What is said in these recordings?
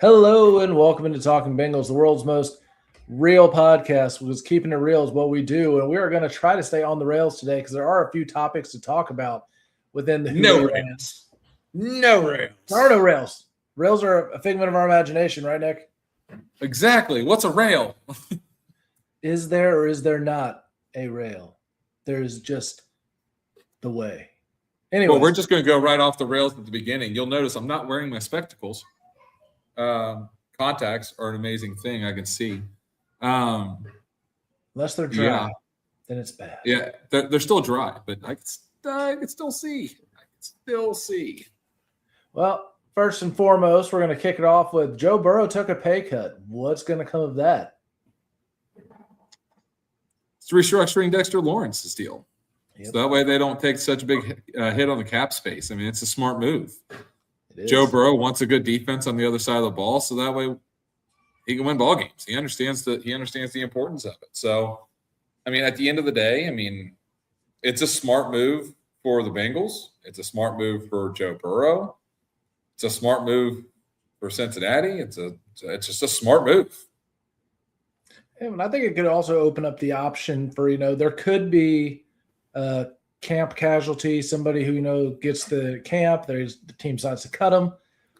Hello and welcome into Talking Bengals, the world's most real podcast. Because keeping it real is what we do, and we are going to try to stay on the rails today because there are a few topics to talk about within the No Hooray rails. No rails. There are no rails. Rails are a figment of our imagination, right, Nick? Exactly. What's a rail? Is there or is there not a rail? There's just the way. Anyway, Well, we're just going to go right off the rails at the beginning. You'll notice I'm not wearing my spectacles. Contacts are an amazing thing. I can see. Unless they're dry, then it's bad. Yeah, they're still dry, but I can still see. Well, first and foremost, we're going to kick it off with Joe Burrow took a pay cut. What's going to come of that? It's restructuring Dexter Lawrence's deal. Yep. So that way they don't take such a big hit on the cap space. I mean, it's a smart move. Joe Burrow wants a good defense on the other side of the ball, so that way he can win ball games. He understands the importance of it. So, I mean, at the end of the day, I mean, it's a smart move for the Bengals. It's a smart move for Joe Burrow. It's a smart move for Cincinnati. It's just a smart move. And I think it could also open up the option for, there could be a camp casualty, somebody who, gets the camp. The team decides to cut them.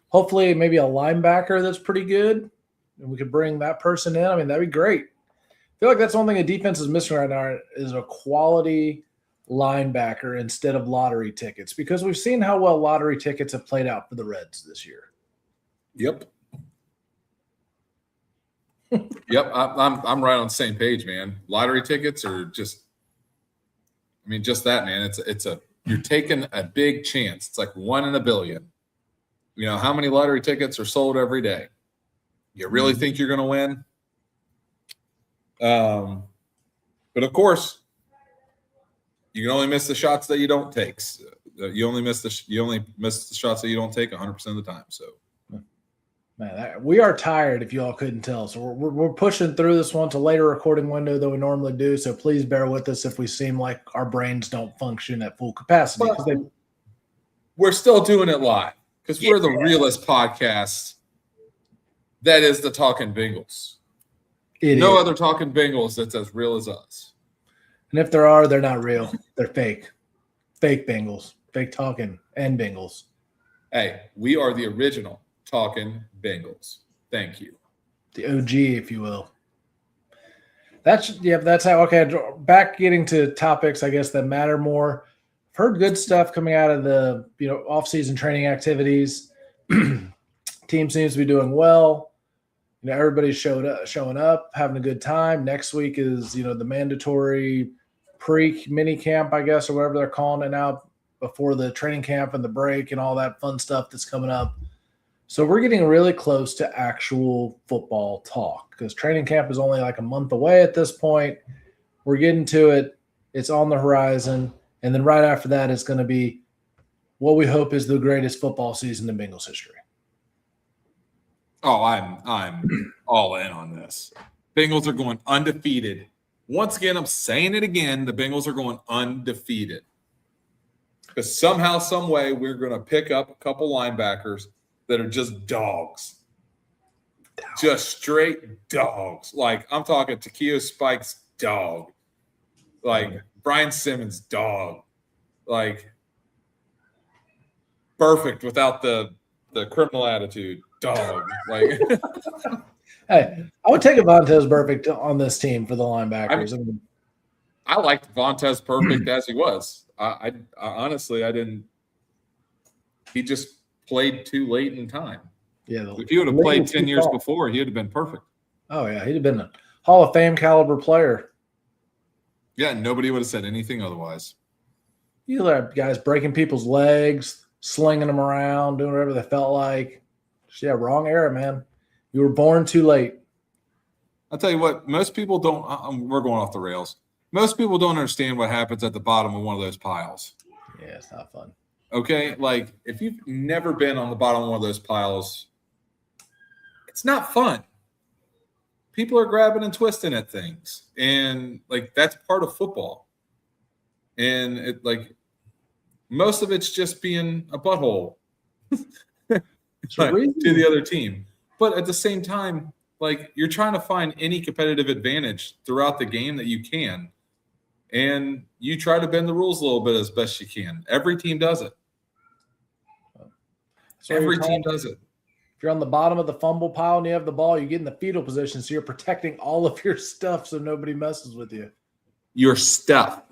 Hopefully maybe a linebacker that's pretty good, and we could bring that person in. I mean, that'd be great. I feel like that's one thing a defense is missing right now is a quality linebacker instead of lottery tickets, because we've seen how well lottery tickets have played out for the Reds this year. Yep. Yep, I'm right on the same page, man. Lottery tickets are just that, man. You're taking a big chance. It's like 1 in a billion. How many lottery tickets are sold every day? You really think you're going to win? But of course, you can only miss the shots that you don't take. You only miss the shots that you don't take 100% of the time. So. Man, we are tired if you all couldn't tell. So we're pushing through this one to later recording window than we normally do. So please bear with us if we seem like our brains don't function at full capacity. We're still doing it live because we're the realest podcast that is the Talking Bengals. No other Talking Bengals that's as real as us. And if there are, they're not real. They're fake. Fake Bengals. Fake talking and Bengals. Hey, we are the original Talking Bengals. Thank you. The OG, if you will. That's how. Okay, back getting to topics, I guess, that matter more. I've heard good stuff coming out of the off-season training activities. Team seems to be doing well. Everybody's showing up, having a good time. Next week is the mandatory pre-mini camp, I guess, or whatever they're calling it now, before the training camp and the break and all that fun stuff that's coming up. So we're getting really close to actual football talk because training camp is only like a month away at this point. We're getting to it. It's on the horizon. And then right after that, it's going to be what we hope is the greatest football season in Bengals history. Oh, I'm all in on this. Bengals are going undefeated. Once again, I'm saying it again. The Bengals are going undefeated. Because somehow, some way, we're going to pick up a couple linebackers that are just dogs. Just straight dogs. Like, I'm talking Takeo Spike's dog. Like, Brian Simmons' dog. Like, perfect without the criminal attitude. Dog. Like, hey, I would take a Vontaze Perfect on this team for the linebackers. I liked Vontaze Perfect as he was. I honestly, I didn't. He just played too late in time. Yeah, if he would have played 10 years before, he would have been perfect. Oh yeah, he'd have been a Hall of Fame caliber player. Yeah, nobody would have said anything otherwise. You had guys breaking people's legs, slinging them around, doing whatever they felt like. Yeah, wrong era, man. You were born too late. I'll tell you what, most people don't we're going off the rails. Most people don't understand what happens at the bottom of one of those piles. Yeah, it's not fun. Okay? Like, if you've never been on the bottom of one of those piles, it's not fun. People are grabbing and twisting at things. And, like, that's part of football. And, most of it's just being a butthole to the other team. But at the same time, like you're trying to find any competitive advantage throughout the game that you can. And you try to bend the rules a little bit as best you can. Every team does it. So Every team does it. If you're on the bottom of the fumble pile and you have the ball, you get in the fetal position, so you're protecting all of your stuff so nobody messes with you. Your stuff.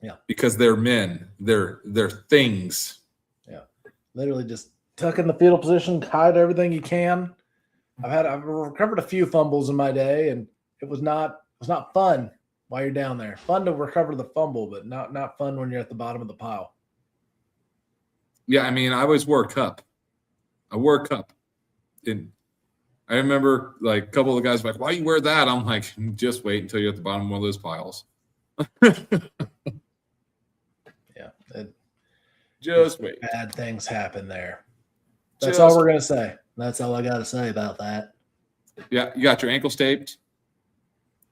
Yeah. Because they're men. They're things. Yeah. Literally just tuck in the fetal position, hide everything you can. I've recovered a few fumbles in my day, and it was not fun while you're down there. Fun to recover the fumble, but not fun when you're at the bottom of the pile. Yeah, I mean, I always wore a cup. I wore a cup. And I remember like a couple of the guys were like, why you wear that? I'm like, just wait until you're at the bottom of one of those piles. Yeah. Just wait. Bad things happen there. That's all we're going to say. That's all I got to say about that. Yeah, you got your ankles taped.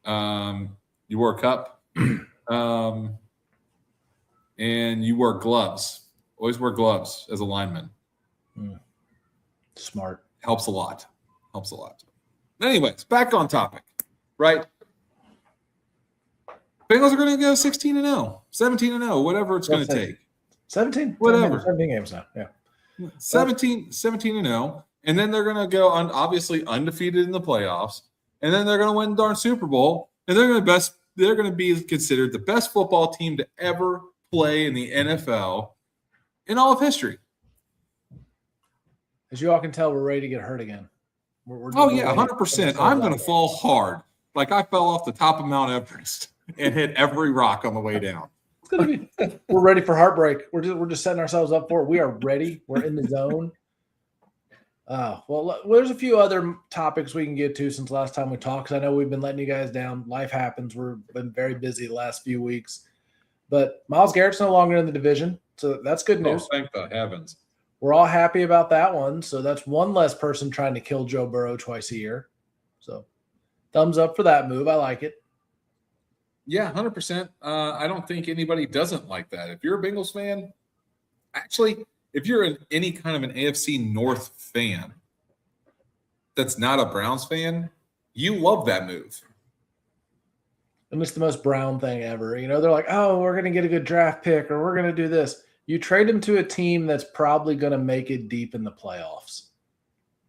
You wore a cup. And you wore gloves. Always wear gloves as a lineman. Smart. Helps a lot. Anyways, back on topic, right? Bengals are going to go 16-0, 17-0, whatever it's going to take. 17? Whatever. 17 games now, yeah. 17-0, and then they're going to go obviously undefeated in the playoffs, and then they're going to win the darn Super Bowl, and they're going to be considered the best football team to ever play in the NFL in all of history. As you all can tell, we're ready to get hurt again. We're 100%. I'm going to fall hard. Like I fell off the top of Mount Everest and hit every rock on the way down. It's gonna be. We're ready for heartbreak. We're just setting ourselves up for it. We are ready. We're in the zone. Well, there's a few other topics we can get to since last time we talked. Because I know we've been letting you guys down. Life happens. We've been very busy the last few weeks. But Myles Garrett's no longer in the division, so that's good news. Oh, thank the heavens. We're all happy about that one. So that's one less person trying to kill Joe Burrow twice a year. So thumbs up for that move. I like it. Yeah, 100%. I don't think anybody doesn't like that. If you're a Bengals fan, actually, if you're any kind of an AFC North fan that's not a Browns fan, you love that move. And it's the most Brown thing ever. You know, they're like, oh, we're going to get a good draft pick or we're going to do this. You trade him to a team that's probably going to make it deep in the playoffs.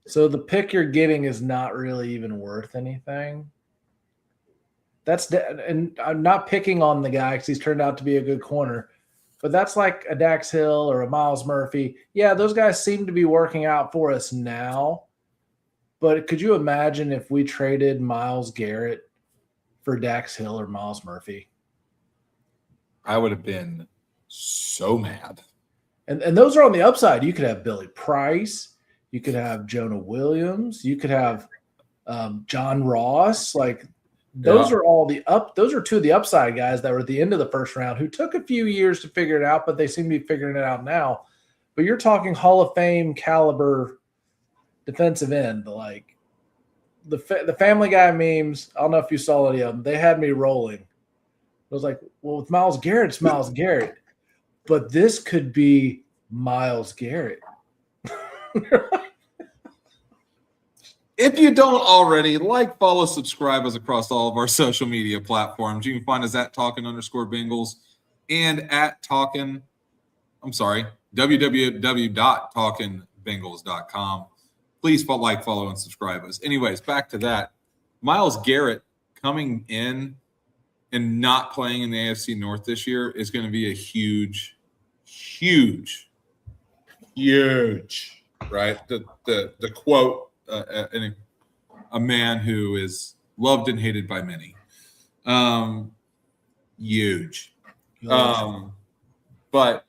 So the pick you're getting is not really even worth anything. And I'm not picking on the guy because he's turned out to be a good corner, but that's like a Dax Hill or a Miles Murphy. Yeah, those guys seem to be working out for us now. But could you imagine if we traded Myles Garrett for Dax Hill or Miles Murphy? I would have been so mad. And those are on the upside. You could have Billy Price. You could have Jonah Williams. You could have John Ross. Like those are all those are two of the upside guys that were at the end of the first round who took a few years to figure it out, but they seem to be figuring it out now. But you're talking Hall of Fame caliber defensive end. Like the Family Guy memes, I don't know if you saw any of them. They had me rolling. I was like, well, with Myles Garrett, it's Myles Garrett. But this could be Myles Garrett. If you don't already, like, follow, subscribe us across all of our social media platforms. You can find us at Talkin_Bengals and at www.talkinbengals.com. Please follow, and subscribe us. Anyways, back to that. Myles Garrett coming in and not playing in the AFC North this year is going to be a huge, right? The quote, a man who is loved and hated by many. Huge. But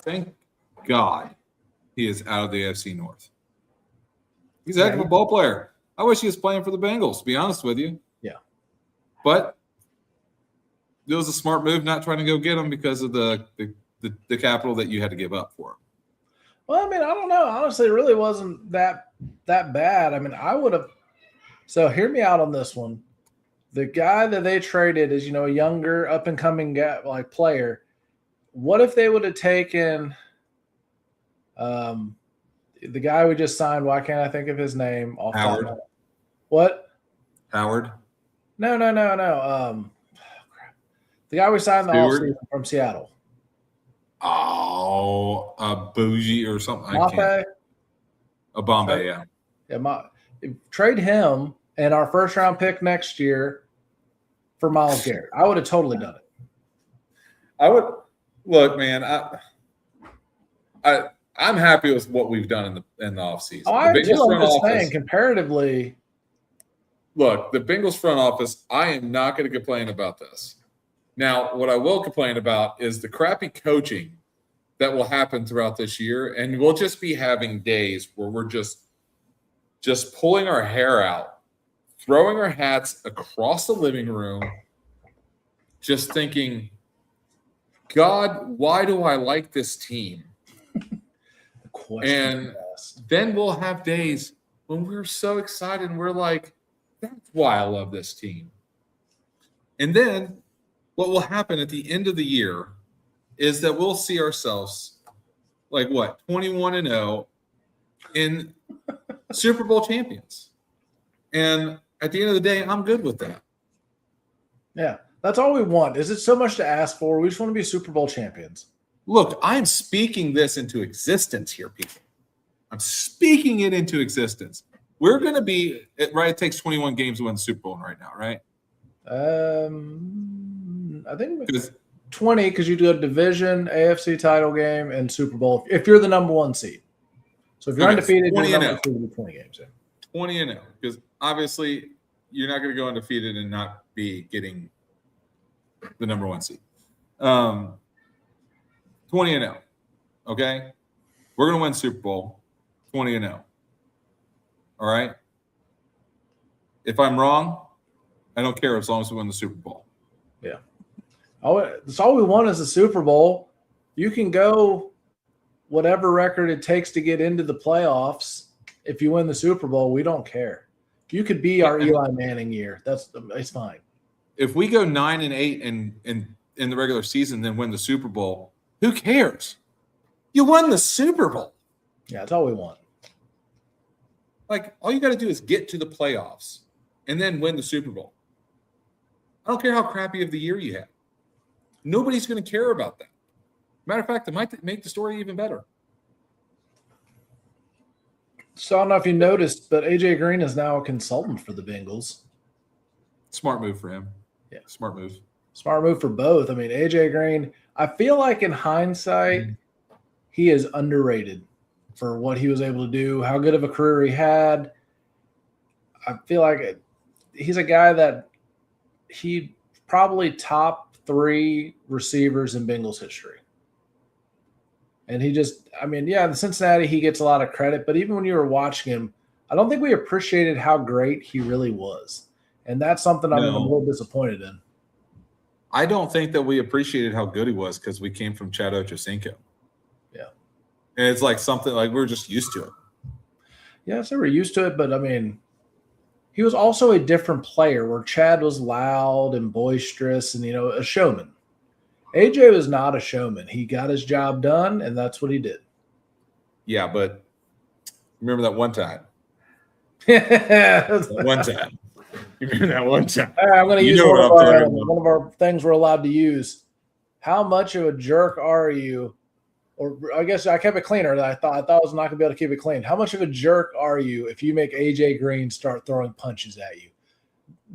thank God he is out of the AFC North. He's a heck of a ball player. I wish he was playing for the Bengals, to be honest with you. Yeah. But it was a smart move not trying to go get him because of the capital that you had to give up for him. Well, I mean, I don't know. Honestly, it really wasn't that bad. I mean, I would have. So hear me out on this one. The guy that they traded is, a younger, up and coming guy, like player. What if they would have taken The guy we just signed, why can't I think of his name? Off Howard. top of what? Howard. No. Crap. The guy we signed the Stewart? offseason from Seattle. Oh, Bougie or something. I can't. Mape? A Bombay, yeah. Yeah, trade him and our first round pick next year for Myles Garrett. I would have totally done it. I would look, man. I'm happy with what we've done in the offseason. Oh, I'm just saying, comparatively. Look, the Bengals front office, I am not going to complain about this. Now, what I will complain about is the crappy coaching that will happen throughout this year, and we'll just be having days where we're just pulling our hair out, throwing our hats across the living room, just thinking, God, why do I like this team? And then we'll have days when we're so excited and we're like, that's why I love this team. And then what will happen at the end of the year is that we'll see ourselves like what, 21-0 in Super Bowl champions. And at the end of the day, I'm good with that. Yeah, that's all we want. Is it so much to ask for? We just want to be Super Bowl champions. Look, I'm speaking this into existence here, people. I'm speaking it into existence. We're going to be right. It takes 21 games to win the Super Bowl right now, right? I think 20 because you do a division, AFC title game, and Super Bowl if you're the number one seed. So if you're undefeated, you're number 20 games in. 20-0, because obviously you're not going to go undefeated and not be getting the number one seed. 20-0. Okay, we're going to win Super Bowl 20-0. All right. If I'm wrong, I don't care as long as we win the Super Bowl. Yeah. That's all we want is the Super Bowl. You can go whatever record it takes to get into the playoffs. If you win the Super Bowl, we don't care. You could be our Eli Manning year. It's fine. If we go 9-8 in the regular season, then win the Super Bowl, who cares? You won the Super Bowl. Yeah, that's all we want. Like, all you got to do is get to the playoffs and then win the Super Bowl. I don't care how crappy of the year you have. Nobody's going to care about that. Matter of fact, it might make the story even better. So I don't know if you noticed, but AJ Green is now a consultant for the Bengals. Smart move for him. Yeah. Smart move. Smart move for both. I mean, AJ Green, I feel like in hindsight, he is underrated for what he was able to do, how good of a career he had. I feel like he's a guy that he probably top 3 receivers in Bengals history. And he just, I mean, yeah, in Cincinnati, he gets a lot of credit, but even when you were watching him, I don't think we appreciated how great he really was. And that's something I'm a little disappointed in. I don't think that we appreciated how good he was because we came from Chad Ochocinco. Yeah. And it's like something like we're just used to it. Yeah, so we're used to it, but I mean, he was also a different player where Chad was loud and boisterous and, a showman. AJ was not a showman. He got his job done, and that's what he did. Yeah, but remember that one time? One time. You remember that one time? I'm going to use one of our things we're allowed to use. How much of a jerk are you? Or I guess I kept it cleaner than I thought. I thought I was not going to be able to keep it clean. How much of a jerk are you if you make AJ Green start throwing punches at you?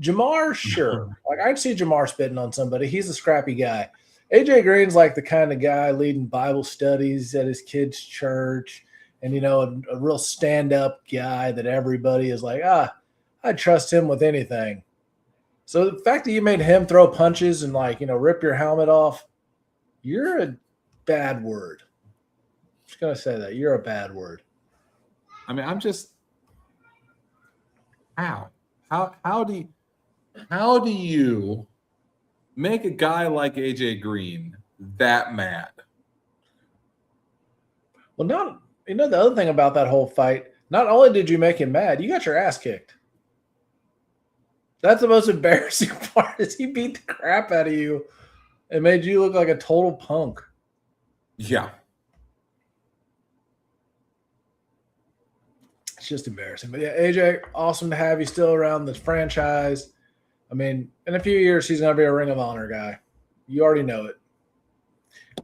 Jamar, sure. Like I'd see Jamar spitting on somebody. He's a scrappy guy. AJ Green's like the kind of guy leading Bible studies at his kid's church and, a real stand-up guy that everybody is like, I'd trust him with anything. So the fact that you made him throw punches and rip your helmet off, you're a bad word. I'm just going to say that. You're a bad word. I mean, I'm just – how do you make a guy like AJ Green that mad? Well, the other thing about that whole fight, not only did you make him mad, you got your ass kicked. That's the most embarrassing part is he beat the crap out of you and made you look like a total punk. Yeah. It's just embarrassing. But yeah, AJ, awesome to have you still around the franchise. I mean, in a few years, he's going to be a Ring of Honor guy. You already know it.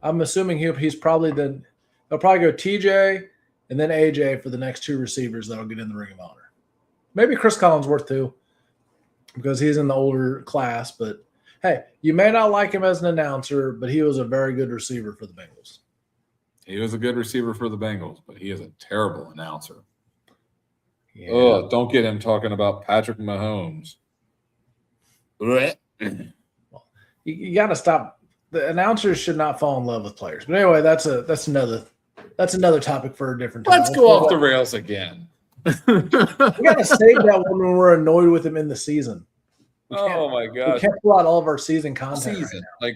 I'm assuming he's probably they'll probably go TJ and then AJ for the next 2 receivers that'll get in the Ring of Honor. Maybe Chris Collinsworth too, because he's in the older class. But hey, you may not like him as an announcer, but he was a very good receiver for the Bengals. He was a good receiver for the Bengals, but he is a terrible announcer. Yeah. Oh, don't get him talking about Patrick Mahomes. Well, you got to stop. The announcers should not fall in love with players. But anyway, that's another topic for a different time. Let's go off the rails again. We got to save that one when we're annoyed with him in the season. Oh my gosh. We can't pull out all of our season content. Like,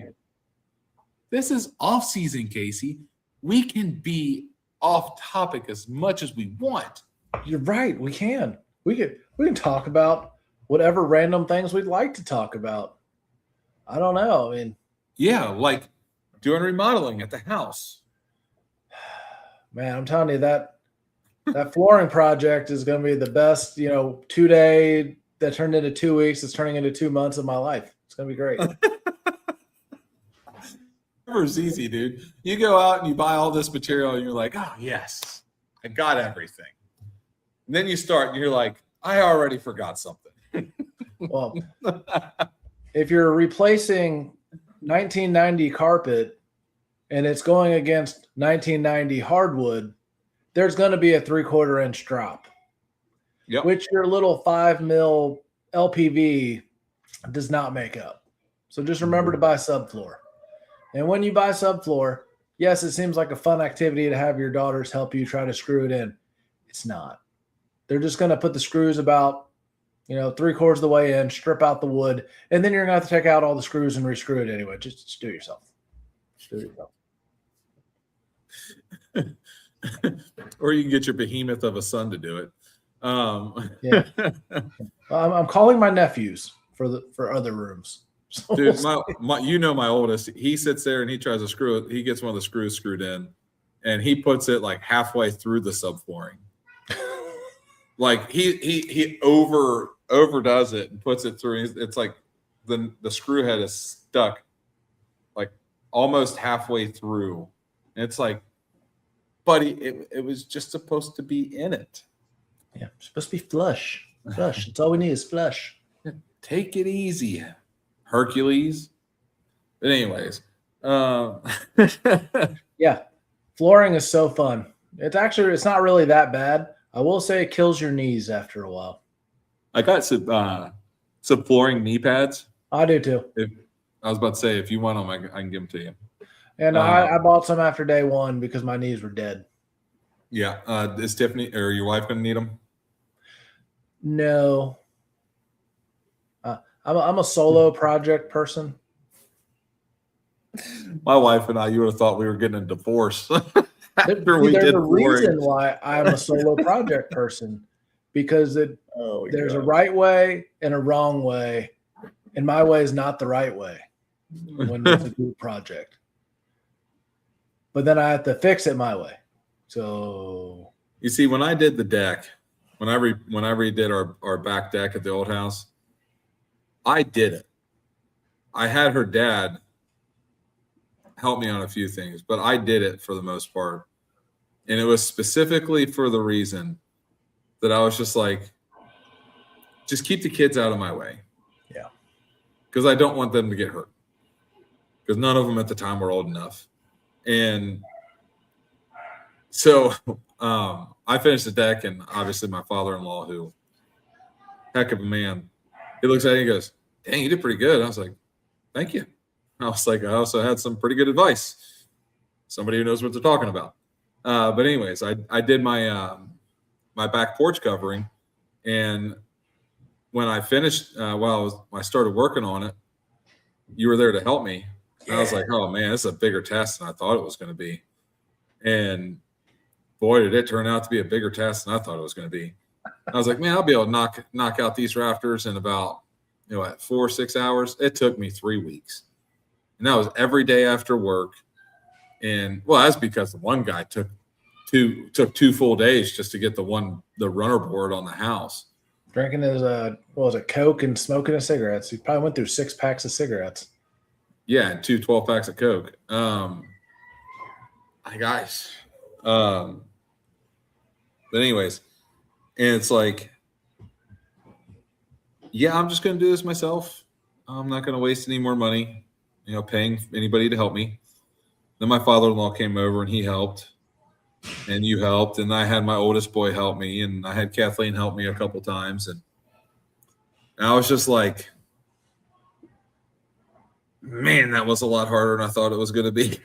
this is off season, Casey. We can be off topic as much as we want. You're right. We can. We can talk about whatever random things we'd like to talk about. I don't know. I mean, yeah, like doing remodeling at the house. Man, I'm telling you that flooring project is going to be the best, 2-day that turned into 2 weeks. It's turning into 2 months of my life. It's going to be great. It's easy, dude. You go out and you buy all this material and you're like, oh, yes, I got everything. And then you start and you're like, I already forgot something. Well, if you're replacing 1990 carpet and it's going against 1990 hardwood, there's going to be a 3/4 inch drop, which your little 5 mil LPV does not make up. So just remember to buy subfloor. And when you buy subfloor, yes, it seems like a fun activity to have your daughters help you try to screw it in. It's not. They're just going to put the screws about, 3/4 of the way in, strip out the wood, and then you're going to have to take out all the screws and rescrew it anyway. Just do it yourself. Just do it yourself. Or you can get your behemoth of a son to do it. Yeah. I'm calling my nephews for other rooms. So dude, my oldest, he sits there and he tries to screw it. He gets one of the screws screwed in, and he puts it like halfway through the subflooring. Like he overdoes it and puts it through. It's like the screw head is stuck like almost halfway through. And it's like, buddy, it was just supposed to be in it. Yeah, it's supposed to be flush. Flush. That's all we need is flush. Take it easy, Hercules. But anyways, yeah, flooring is so fun. It's not really that bad. I will say it kills your knees after a while. I got some flooring knee pads. I do too. I was about to say, if you want them, I can give them to you. And I bought some after day one because my knees were dead. Yeah. Is Tiffany or your wife going to need them? No. I'm a solo project person. My wife and I, you would have thought we were getting a divorce. There's a reason why I'm a solo project person, because there's a right way and a wrong way, and my way is not the right way when it's a group project. But then I have to fix it my way. So you see, when I did the deck, when I redid our back deck at the old house, I did it. I had her dad help me on a few things, but I did it for the most part. And it was specifically for the reason that I was just like, just keep the kids out of my way. Yeah. Because I don't want them to get hurt. Because none of them at the time were old enough. And so I finished the deck, and obviously my father-in-law, who, heck of a man, he looks at it and he goes, dang, you did pretty good. I was like, thank you. I was like, I also had some pretty good advice. Somebody who knows what they're talking about. But anyways, I did my my back porch covering, and when I finished, when I started working on it, you were there to help me. And I was like, oh man, this is a bigger test than I thought it was going to be. And boy, did it turn out to be a bigger test than I thought it was going to be. I was like, man, I'll be able to knock out these rafters in about 4 or 6 hours. It took me 3 weeks. And that was every day after work. And well, that's because the one guy took took 2 full days just to get the runner board on the house. Drinking his what was it, Coke and smoking his cigarettes. He probably went through 6 packs of cigarettes. Yeah, and 2 12-packs of Coke. Guys. But anyways, and it's like, yeah, I'm just going to do this myself. I'm not going to waste any more money, paying anybody to help me. Then my father-in-law came over and he helped, and you helped, and I had my oldest boy help me, and I had Kathleen help me a couple times, and I was just like, man, that was a lot harder than I thought it was going to be.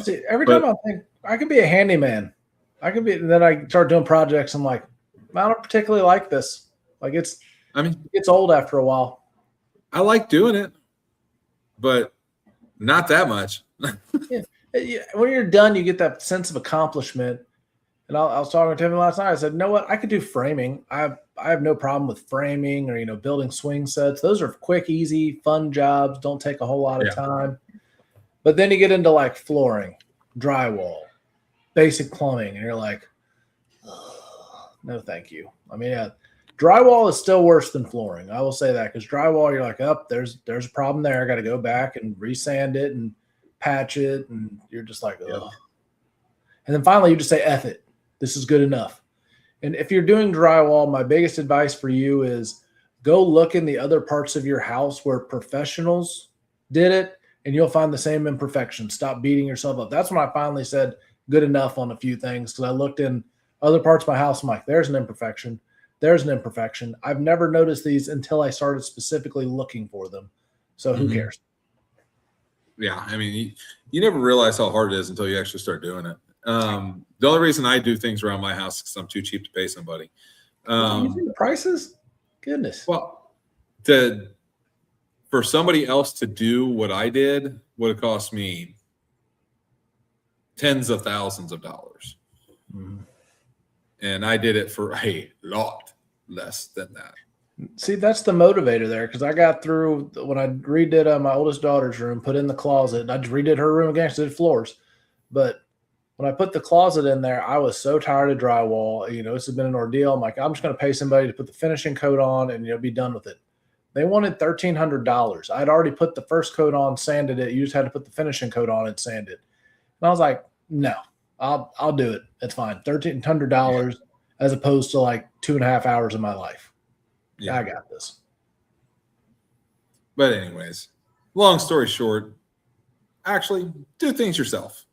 See, every time I think I could be a handyman, then I start doing projects. I'm like, I don't particularly like this. Like it gets old after a while. I like doing it, but not that much. Yeah. When you're done, you get that sense of accomplishment. And I was talking to him last night. I said, you know what? I could do framing. I have no problem with framing or, building swing sets. Those are quick, easy, fun jobs. Don't take a whole lot of time. But then you get into like flooring, drywall, basic plumbing, and you're like, oh, no, thank you. Drywall is still worse than flooring. I will say that, because drywall, you're like, there's a problem there. I got to go back and resand it and patch it. And you're just like, ugh. Yeah. And then finally you just say, F it. This is good enough. And if you're doing drywall, my biggest advice for you is go look in the other parts of your house where professionals did it, and you'll find the same imperfections. Stop beating yourself up. That's when I finally said good enough on a few things, because I looked in other parts of my house. I'm like, there's an imperfection. There's an imperfection. I've never noticed these until I started specifically looking for them. So who cares? Yeah, you never realize how hard it is until you actually start doing it. The only reason I do things around my house is because I'm too cheap to pay somebody. You see the prices? Goodness. Well, for somebody else to do what I did would have cost me tens of thousands of dollars. Mm-hmm. And I did it for a lot less than that. See, that's the motivator there, because I got through when I redid my oldest daughter's room, put in the closet, and I just redid her room again. She did floors. But when I put the closet in there, I was so tired of drywall. This has been an ordeal. I'm like, I'm just going to pay somebody to put the finishing coat on and be done with it. They wanted $1,300. I'd already put the first coat on, sanded it. You just had to put the finishing coat on and sand it. And I was like, no, I'll do it. It's fine. $1,300 as opposed to like 2.5 hours of my life. Yeah, I got this. But anyways, long story short, actually do things yourself.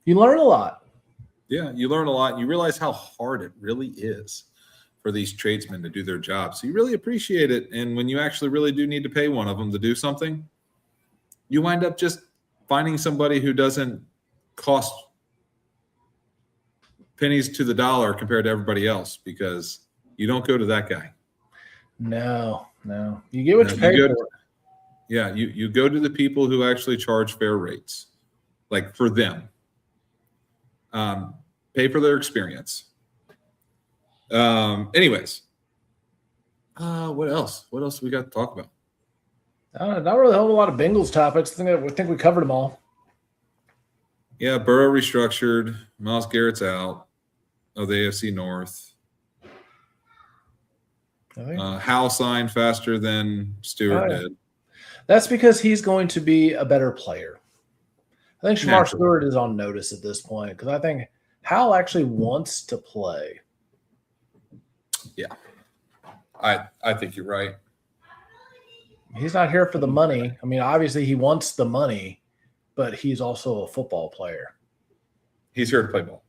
You learn a lot. Yeah, you learn a lot. And you realize how hard it really is for these tradesmen to do their job. So you really appreciate it. And when you actually really do need to pay one of them to do something, you wind up just finding somebody who doesn't cost pennies to the dollar compared to everybody else, because you don't go to that guy. No. You get what you pay for. Yeah, you go to the people who actually charge fair rates, like for them. Pay for their experience. Anyways, what else? What else do we got to talk about? Not really a whole lot of Bengals topics. I think we covered them all. Yeah, Burrow restructured. Myles Garrett's out of the AFC North. Howell signed faster than Stewart did. That's because he's going to be a better player. I think Shamar Stewart is on notice at this point, because I think Howell actually wants to play. Yeah, I think you're right. He's not here for the money. Obviously he wants the money, but he's also a football player. He's here to play ball.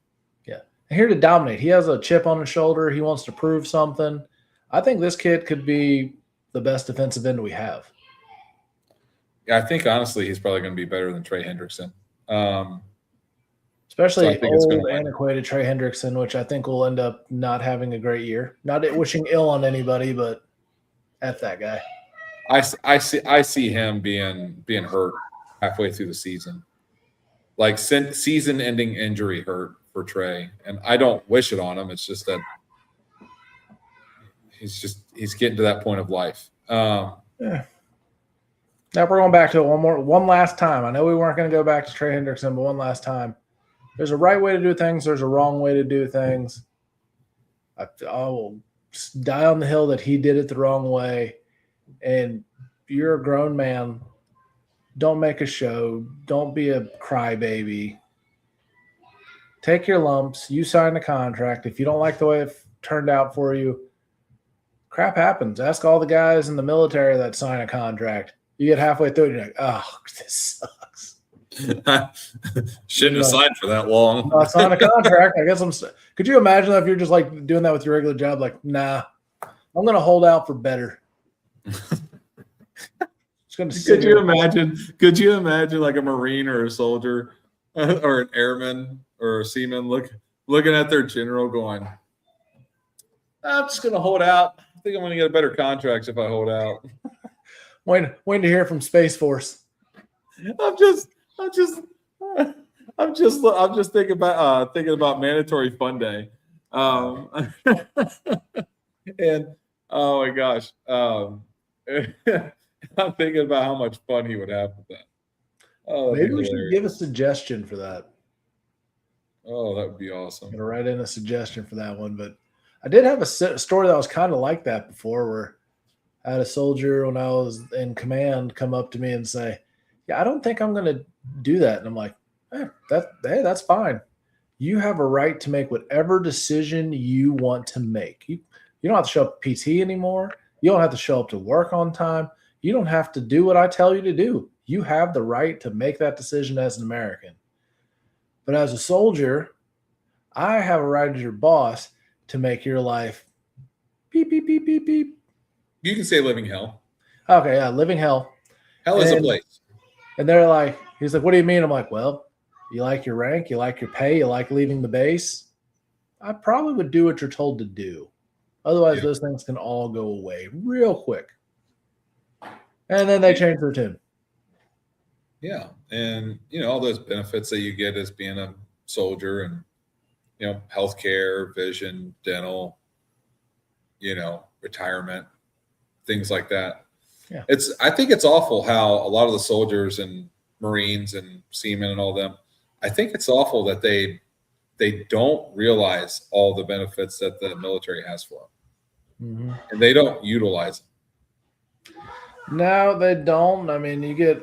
Yeah, and here to dominate. He has a chip on his shoulder. He wants to prove something. I think this kid could be the best defensive end we have. Yeah, I think honestly he's probably going to be better than Trey Hendrickson. Especially old, antiquated Trey Hendrickson, which I think will end up not having a great year. Not wishing ill on anybody, but F that guy. I see him being hurt halfway through the season, like season-ending injury hurt for Trey, and I don't wish it on him. It's just that he's getting to that point of life. Yeah. Now we're going back to it one last time. I know we weren't going to go back to Trey Hendrickson, but one last time. There's a right way to do things. There's a wrong way to do things. I will die on the hill that he did it the wrong way. And you're a grown man. Don't make a show. Don't be a crybaby. Take your lumps. You signed a contract. If you don't like the way it turned out for you, crap happens. Ask all the guys in the military that sign a contract. You get halfway through it, you're like, oh, this sucks. Shouldn't have signed for that long. I signed a contract. I guess could you imagine if you're just like doing that with your regular job? Like, nah, I'm going to hold out for better. Could you imagine like a Marine or a soldier or an airman or a seaman looking at their general going, I'm just going to hold out. I think I'm going to get a better contract if I hold out. Waiting to hear from Space Force. I'm just thinking about mandatory fun day. And oh my gosh. I'm thinking about how much fun he would have with that. Oh, maybe we should give a suggestion for that. Oh, that would be awesome. I'm going to write in a suggestion for that one. But I did have a story that was kind of like that before, where I had a soldier when I was in command come up to me and say, yeah, I don't think I'm going to do that. And I'm like, hey, that's fine. You have a right to make whatever decision you want to make. You don't have to show up to PT anymore. You don't have to show up to work on time. You don't have to do what I tell you to do. You have the right to make that decision as an American. But as a soldier, I have a right as your boss to make your life beep, beep, beep, beep, beep. You can say living hell. Okay, yeah, living hell. Hell is a place. And they're like, he's like, what do you mean? I'm like, well, you like your rank, you like your pay, you like leaving the base. I probably would do what you're told to do. Otherwise, those things can all go away real quick. And then they change their tune. Yeah. And, all those benefits that you get as being a soldier and, healthcare, vision, dental, retirement, things like that. Yeah. I think it's awful how a lot of the soldiers and Marines and seamen and all them, I think it's awful that they don't realize all the benefits that the military has for them. Mm-hmm. And they don't utilize them. No, they don't. I mean, you get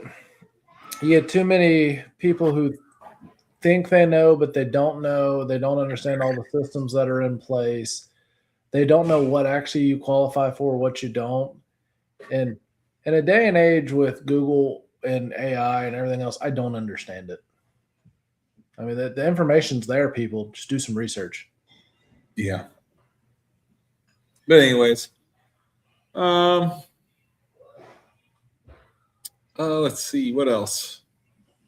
too many people who think they know, but they don't know. They don't understand all the systems that are in place. They don't know what actually you qualify for, what you don't. And in a day and age with Google and AI and everything else, I don't understand it. I mean, the information's there, people. Just do some research. Yeah. But anyways, let's see. What else?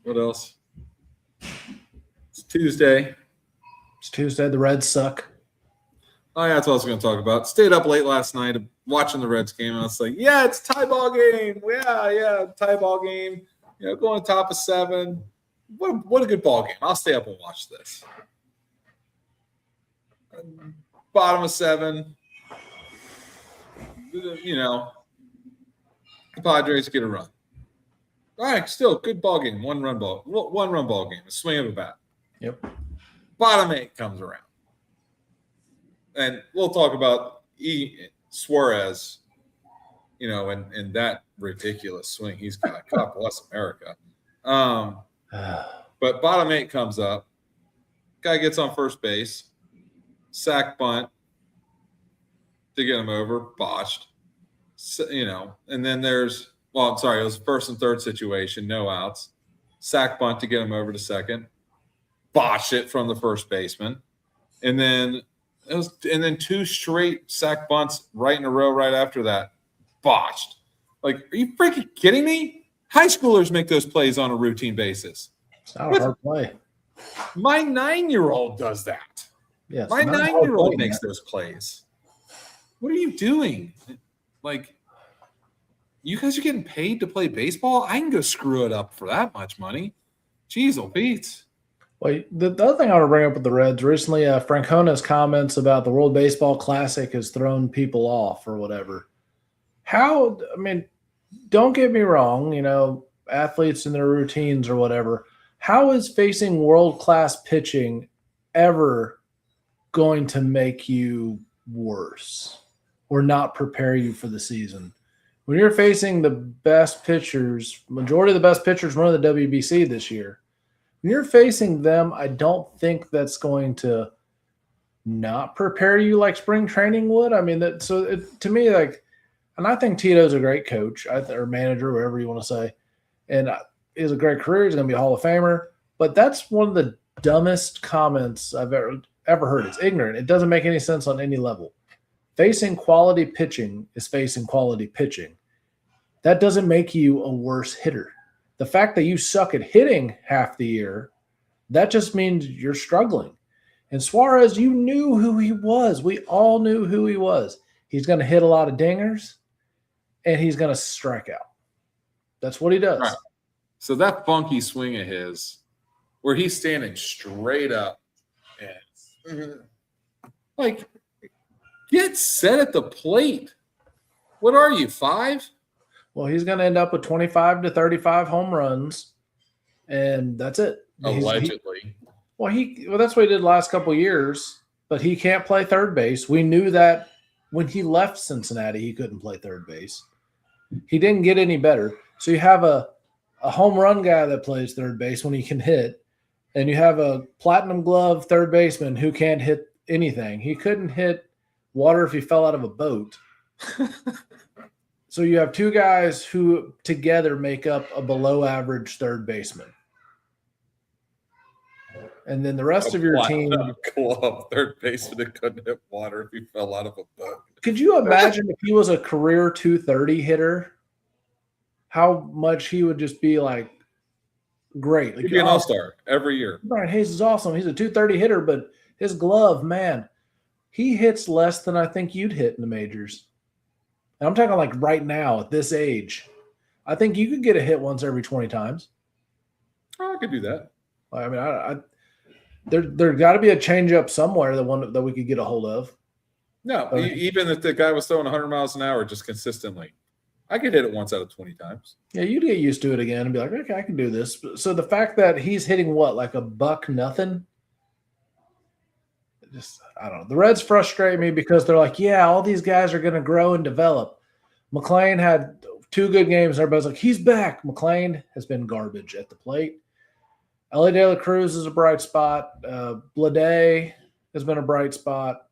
It's Tuesday. The Reds suck. Oh, yeah, that's what I was going to talk about. Stayed up late last night watching the Reds game, and I was like, yeah, it's tie ball game. Yeah, tie ball game. Going top of 7. What a good ball game. I'll stay up and watch this. Bottom of 7. The Padres get a run. All right, still good ball game. One run ball game. A swing of a bat. Yep. Bottom 8 comes around. And we'll talk about Suarez, and that ridiculous swing he's got. God bless America. But bottom 8 comes up. Guy gets on first base. Sack bunt to get him over. Botched. And then it was first and third situation. No outs. Sack bunt to get him over to second. Botched it from the first baseman. And then 2 straight sack bunts right in a row right after that. Botched. Like, are you freaking kidding me? High schoolers make those plays on a routine basis. It's not a hard play. My 9-year-old does that. Yes, my 9-year-old makes those plays. What are you doing? Like, you guys are getting paid to play baseball? I can go screw it up for that much money. Jeez, Pete. Well, the other thing I want to bring up with the Reds recently, Francona's comments about the World Baseball Classic has thrown people off or whatever. Don't get me wrong, athletes in their routines or whatever. How is facing world-class pitching ever going to make you worse or not prepare you for the season? When you're facing the best pitchers, majority of the best pitchers run the WBC this year. When you're facing them, I don't think that's going to not prepare you like spring training would. I mean, to me, like, and I think Tito's a great coach or manager, whatever you want to say, and he has a great career. He's going to be a Hall of Famer. But that's one of the dumbest comments I've ever heard. It's ignorant. It doesn't make any sense on any level. Facing quality pitching is facing quality pitching. That doesn't make you a worse hitter. The fact that you suck at hitting half the year, that just means you're struggling. And Suarez, you knew who he was. We all knew who he was. He's going to hit a lot of dingers, and he's going to strike out. That's what he does. Right. So that funky swing of his, where he's standing straight up and like, get set at the plate. What are you, 5? Well, he's going to end up with 25 to 35 home runs, and that's it. Allegedly. Well, that's what he did the last couple of years, but he can't play third base. We knew that when he left Cincinnati, he couldn't play third base. He didn't get any better. So you have a home run guy that plays third base when he can hit, and you have a platinum glove third baseman who can't hit anything. He couldn't hit water if he fell out of a boat. So you have two guys who together make up a below average third baseman. And then the rest of your team. Glove third baseman that couldn't hit water if he fell out of a boat. Could you imagine if he was a career 230 hitter, how much he would just be like great? Like, he'd be an all-star every year. Brian Hayes is awesome. He's a 230 hitter, but his glove, man, he hits less than I think you'd hit in the majors. And I'm talking like right now at this age. I think you could get a hit once every 20 times. Oh, I could do that. I mean, there got to be a changeup somewhere that we could get a hold of. No, even if the guy was throwing 100 miles an hour just consistently, I could hit it once out of 20 times. Yeah, you'd get used to it again and be like, okay, I can do this. So the fact that he's hitting what, like a buck nothing? Just, I don't know. The Reds frustrate me because they're like, yeah, all these guys are going to grow and develop. McLean had 2 good games. Everybody's like, he's back. McLean has been garbage at the plate. Ellie De La Cruz is a bright spot. Blade has been a bright spot.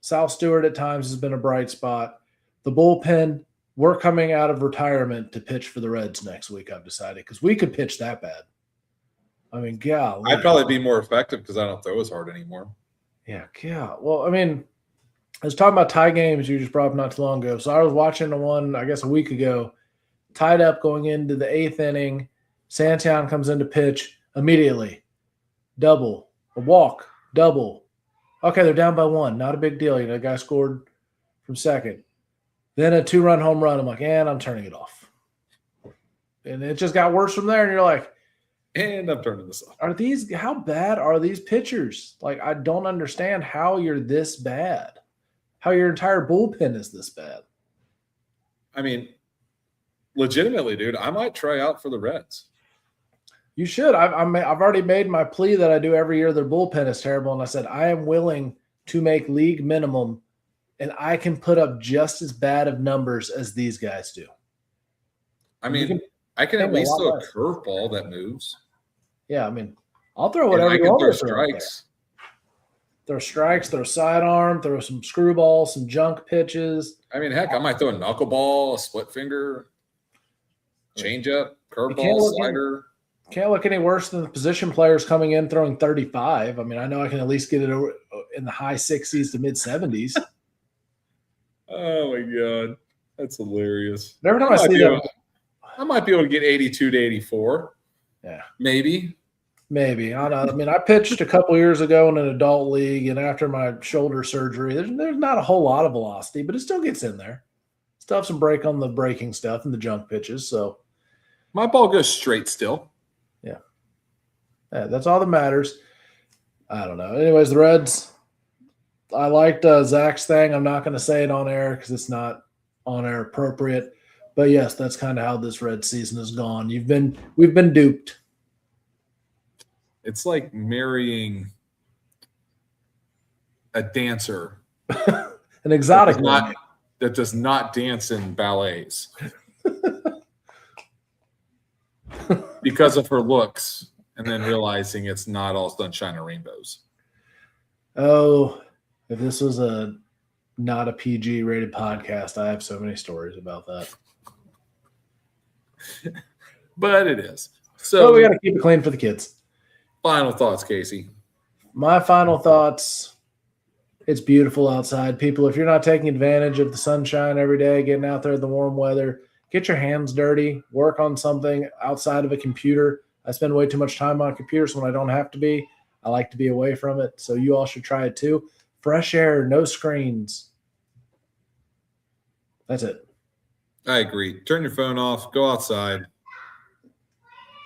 Sal Stewart at times has been a bright spot. The bullpen, we're coming out of retirement to pitch for the Reds next week, I've decided, because we could pitch that bad. I mean, golly. I'd probably be more effective because I don't throw as hard anymore. Yeah. Well, I mean, I was talking about tie games you just brought up not too long ago. So I was watching the one, I guess, a week ago, tied up going into the 8th inning. Santiago comes in to pitch immediately. Double. A walk. Double. Okay, they're down by 1. Not a big deal. The guy scored from second. Then a 2-run home run. I'm like, and I'm turning it off. And it just got worse from there. And you're like, and I'm turning this off. How bad are these pitchers? Like, I don't understand how you're this bad. How your entire bullpen is this bad. I mean, legitimately, dude, I might try out for the Reds. You should. I've already made my plea that I do every year. Their bullpen is terrible. And I said, I am willing to make league minimum, and I can put up just as bad of numbers as these guys do. I mean, I can at least throw a curveball that moves. Yeah, I mean, I'll throw whatever you want. Throw strikes. Throw strikes, throw sidearm, throw some screwballs, some junk pitches. I mean, heck, I might throw a knuckleball, a split finger, changeup, curveball, slider. Can't look any worse than the position players coming in throwing 35. I mean, I know I can at least get it in the high 60s to mid 70s. Oh my God, that's hilarious. But every time I see that, I might be able to get 82 to 84. Yeah, maybe. I don't know. I mean, I pitched a couple years ago in an adult league, and after my shoulder surgery, there's not a whole lot of velocity, but it still gets in there. Still have some break on the breaking stuff and the junk pitches. So my ball goes straight still. Yeah, that's all that matters. I don't know. Anyways, the Reds, I liked Zach's thing. I'm not going to say it on air because it's not on air appropriate. But yes, that's kind of how this Red season has gone. We've been duped. It's like marrying a dancer An exotic one. that does not dance in ballets because of her looks, and then realizing it's not all sunshine and rainbows. Oh, if this was not a PG rated podcast, I have so many stories about that. But it is. So we got to keep it clean for the kids. Final thoughts, Casey. My final thoughts. It's beautiful outside. People, if you're not taking advantage of the sunshine every day, getting out there in the warm weather, get your hands dirty, work on something outside of a computer. I spend way too much time on computers when I don't have to be. I like to be away from it. So you all should try it too. Fresh air, no screens. That's it. I agree. Turn your phone off. Go outside.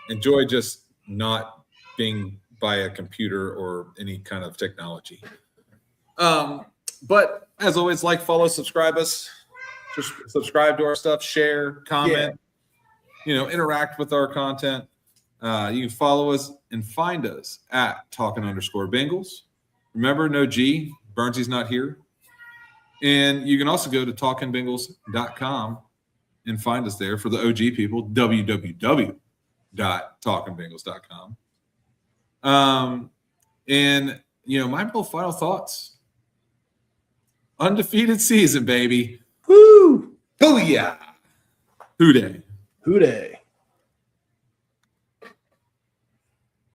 Enjoy just not being by a computer or any kind of technology. But as always, like, follow, subscribe us. Just subscribe to our stuff, share, comment, interact with our content. You can follow us and find us at talking_Bengals. Remember, no G. Burnsy's not here. And you can also go to talkingbengals.com and find us there for the OG people, www.talkingbengals.com. And, my final thoughts. Undefeated season, baby. Woo! Booyah! Hoo-day. Hoo-day.